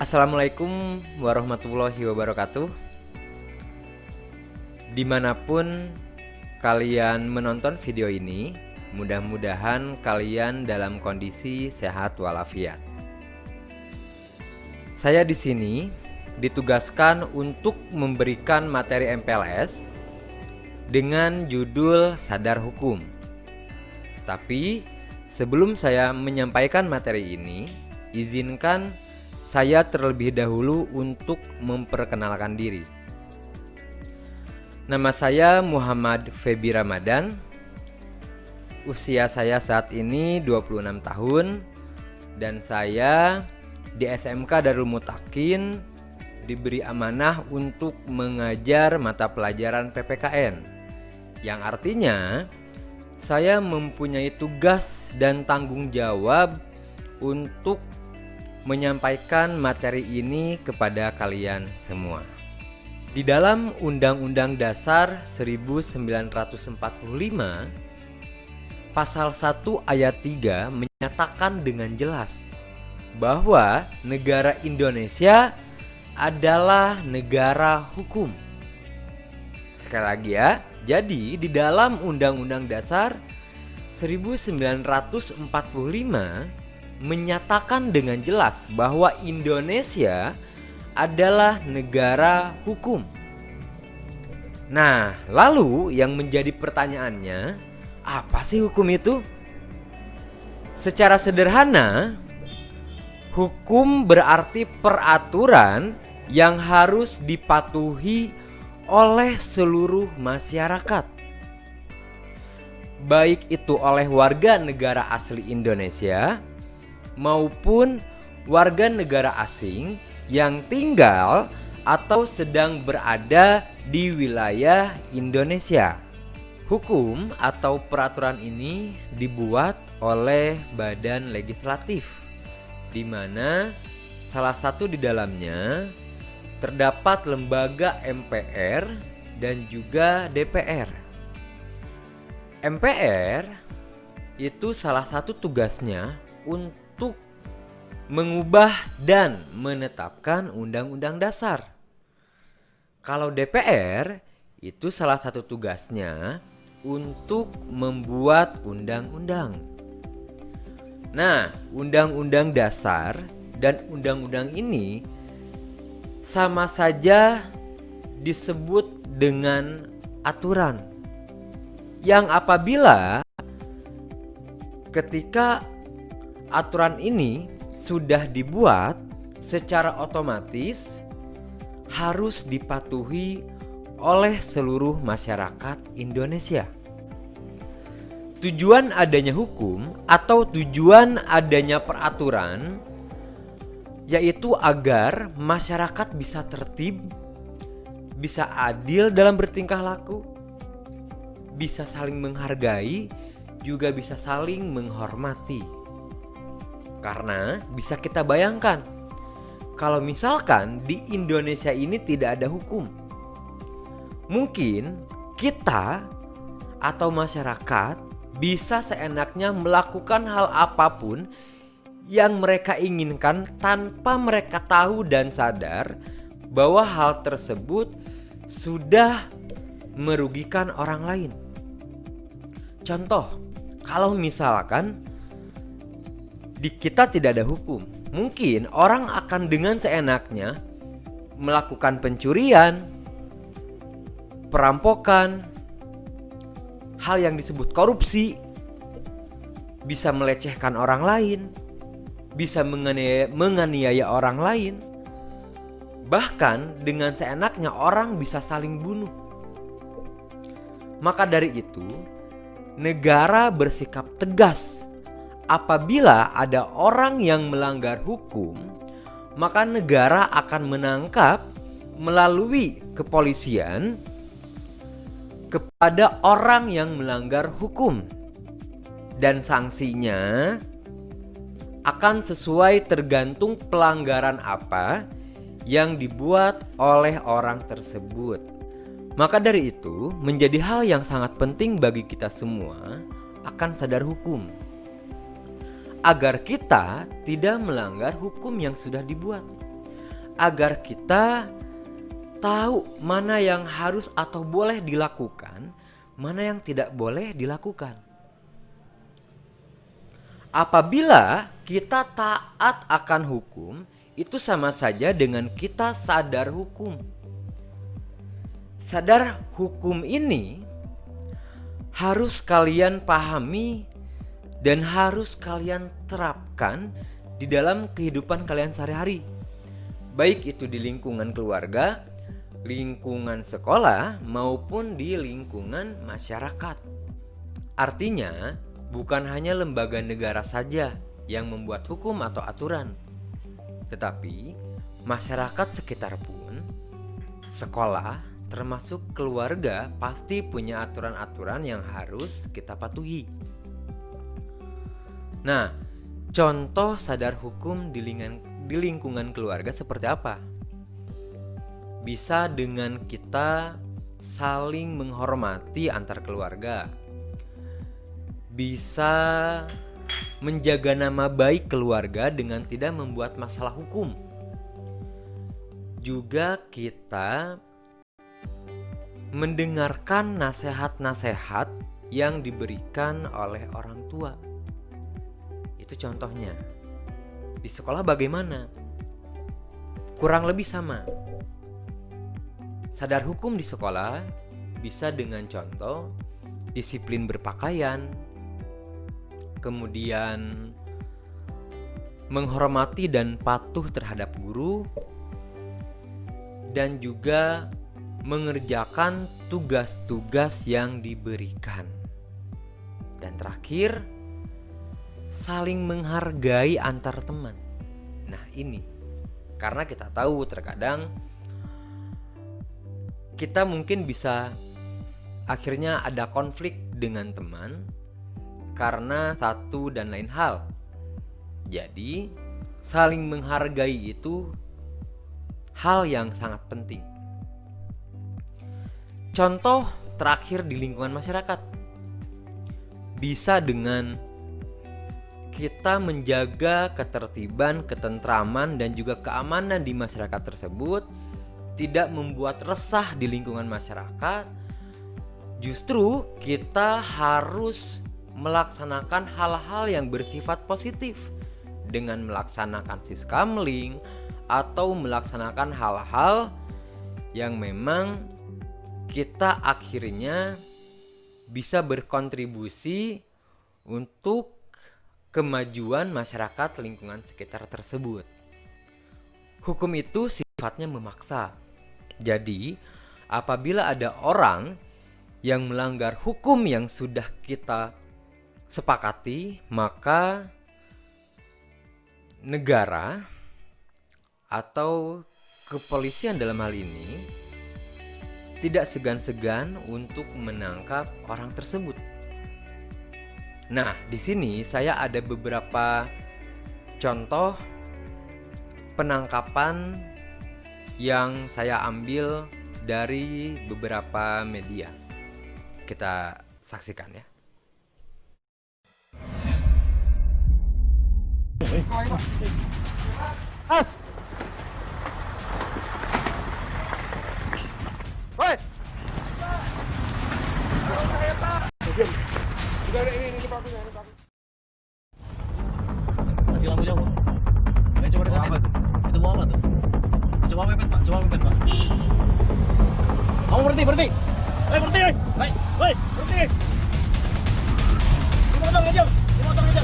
Assalamualaikum warahmatullahi wabarakatuh. Dimanapun kalian menonton video ini, mudah-mudahan kalian dalam kondisi sehat walafiat. Saya di sini ditugaskan untuk memberikan materi MPLS dengan judul Sadar Hukum. Tapi sebelum saya menyampaikan materi ini, izinkan saya terlebih dahulu untuk memperkenalkan diri. Nama saya Muhammad Febi Ramadan. Usia saya saat ini 26 tahun dan saya di SMK Darul Mutakin diberi amanah untuk mengajar mata pelajaran PPKN, yang artinya saya mempunyai tugas dan tanggung jawab untuk menyampaikan materi ini kepada kalian semua. Di dalam Undang-Undang Dasar 1945, Pasal 1 ayat 3 menyatakan dengan jelas bahwa negara Indonesia adalah negara hukum. Sekali lagi ya, jadi di dalam Undang-Undang Dasar 1945 menyatakan dengan jelas bahwa Indonesia adalah negara hukum. Nah, lalu yang menjadi pertanyaannya, apa sih hukum itu? Secara sederhana, hukum berarti peraturan yang harus dipatuhi oleh seluruh masyarakat, baik itu oleh warga negara asli Indonesia maupun warga negara asing yang tinggal atau sedang berada di wilayah Indonesia. Hukum atau peraturan ini dibuat oleh badan legislatif, di mana salah satu di dalamnya terdapat lembaga MPR dan juga DPR. MPR itu salah satu tugasnya untuk mengubah dan menetapkan undang-undang dasar. Kalau DPR itu salah satu tugasnya untuk membuat undang-undang. Nah, undang-undang dasar dan undang-undang ini sama saja disebut dengan aturan, yang apabila ketika aturan ini sudah dibuat, secara otomatis harus dipatuhi oleh seluruh masyarakat Indonesia. Tujuan adanya hukum atau tujuan adanya peraturan yaitu agar masyarakat bisa tertib, bisa adil dalam bertingkah laku, bisa saling menghargai, juga bisa saling menghormati. Karena bisa kita bayangkan, kalau misalkan di Indonesia ini tidak ada hukum, mungkin kita atau masyarakat bisa seenaknya melakukan hal apapun yang mereka inginkan tanpa mereka tahu dan sadar bahwa hal tersebut sudah merugikan orang lain. Contoh, kalau misalkan di kita tidak ada hukum, mungkin orang akan dengan seenaknya melakukan pencurian, perampokan, hal yang disebut korupsi, bisa melecehkan orang lain, bisa menganiaya orang lain. Bahkan dengan seenaknya orang bisa saling bunuh. Maka dari itu, negara bersikap tegas. Apabila ada orang yang melanggar hukum, maka negara akan menangkap melalui kepolisian kepada orang yang melanggar hukum, dan sanksinya akan sesuai tergantung pelanggaran apa yang dibuat oleh orang tersebut. Maka dari itu menjadi hal yang sangat penting bagi kita semua akan sadar hukum, agar kita tidak melanggar hukum yang sudah dibuat. agar kita tahu mana yang harus atau boleh dilakukan, mana yang tidak boleh dilakukan. Apabila kita taat akan hukum, itu sama saja dengan kita sadar hukum. Sadar hukum ini harus kalian pahami dan harus kalian terapkan di dalam kehidupan kalian sehari-hari. Baik itu di lingkungan keluarga, lingkungan sekolah, maupun di lingkungan masyarakat. Artinya, bukan hanya lembaga negara saja yang membuat hukum atau aturan, tetapi masyarakat sekitar pun, sekolah, termasuk keluarga pasti punya aturan-aturan yang harus kita patuhi. Nah, contoh sadar hukum di lingkungan keluarga seperti apa? Bisa dengan kita saling menghormati antar keluarga. Bisa menjaga nama baik keluarga dengan tidak membuat masalah hukum. Juga kita mendengarkan nasihat-nasihat yang diberikan oleh orang tua. Itu contohnya. Di sekolah bagaimana? Kurang lebih sama. Sadar hukum di sekolah bisa dengan contoh disiplin berpakaian, kemudian menghormati dan patuh terhadap guru, dan juga mengerjakan tugas-tugas yang diberikan. Dan terakhir, saling menghargai antar teman. Nah, ini karena kita tahu terkadang kita mungkin bisa akhirnya ada konflik dengan teman karena satu dan lain hal. Jadi, saling menghargai itu hal yang sangat penting. Contoh terakhir di lingkungan masyarakat bisa dengan kita menjaga ketertiban, ketentraman, dan juga keamanan di masyarakat tersebut, tidak membuat resah di lingkungan masyarakat. Justru kita harus melaksanakan hal-hal yang bersifat positif dengan melaksanakan siskamling atau melaksanakan hal-hal yang memang kita akhirnya bisa berkontribusi untuk kemajuan masyarakat lingkungan sekitar tersebut. Hukum itu sifatnya memaksa. Jadi, apabila ada orang yang melanggar hukum yang sudah kita sepakati, maka negara atau kepolisian dalam hal ini tidak segan-segan untuk menangkap orang tersebut. Nah, di sini saya ada beberapa contoh penangkapan yang saya ambil dari beberapa media. Kita saksikan ya. As! Woi! Ini pakunya, ini pakunya. Masih lampu jauh. Ayo coba dekatin. Itu mau apa tuh? Coba mepet pak, pak. Kamu berhenti. Berhenti, woi. Woi, berhenti. Dimotong aja. Berhenti.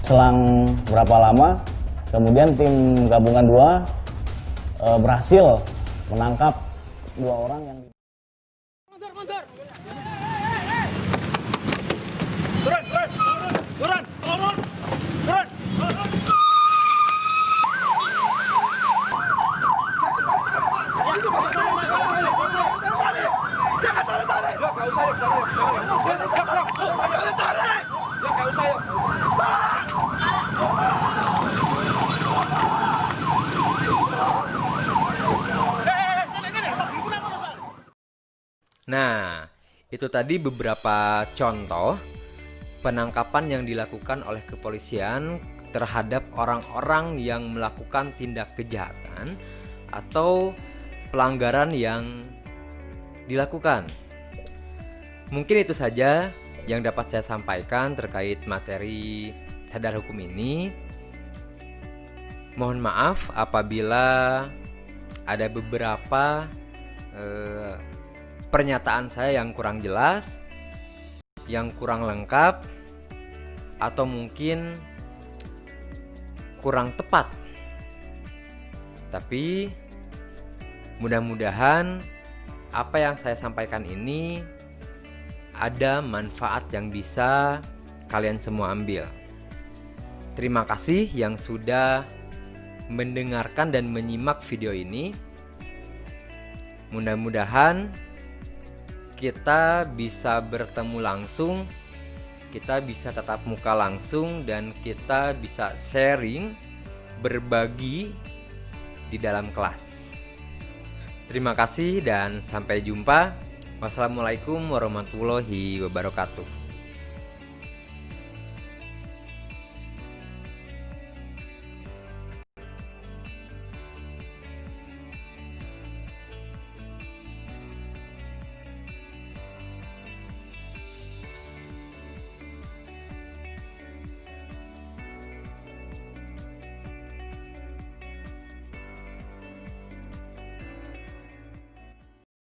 Selang berapa lama, kemudian tim gabungan 2 berhasil menangkap 2 orang yang Mundur. Turun. Nah, itu tadi beberapa contoh penangkapan yang dilakukan oleh kepolisian terhadap orang-orang yang melakukan tindak kejahatan atau pelanggaran yang dilakukan. Mungkin itu saja yang dapat saya sampaikan terkait materi sadar hukum ini. Mohon maaf apabila ada beberapa pernyataan saya yang kurang jelas, yang kurang lengkap, atau mungkin kurang tepat. Tapi mudah-mudahan apa yang saya sampaikan ini ada manfaat yang bisa kalian semua ambil. Terima kasih yang sudah mendengarkan dan menyimak video ini. Mudah-mudahan kita bisa bertemu langsung, kita bisa tatap muka langsung, dan kita bisa sharing, berbagi di dalam kelas. Terima kasih dan sampai jumpa. Wassalamualaikum warahmatullahi wabarakatuh.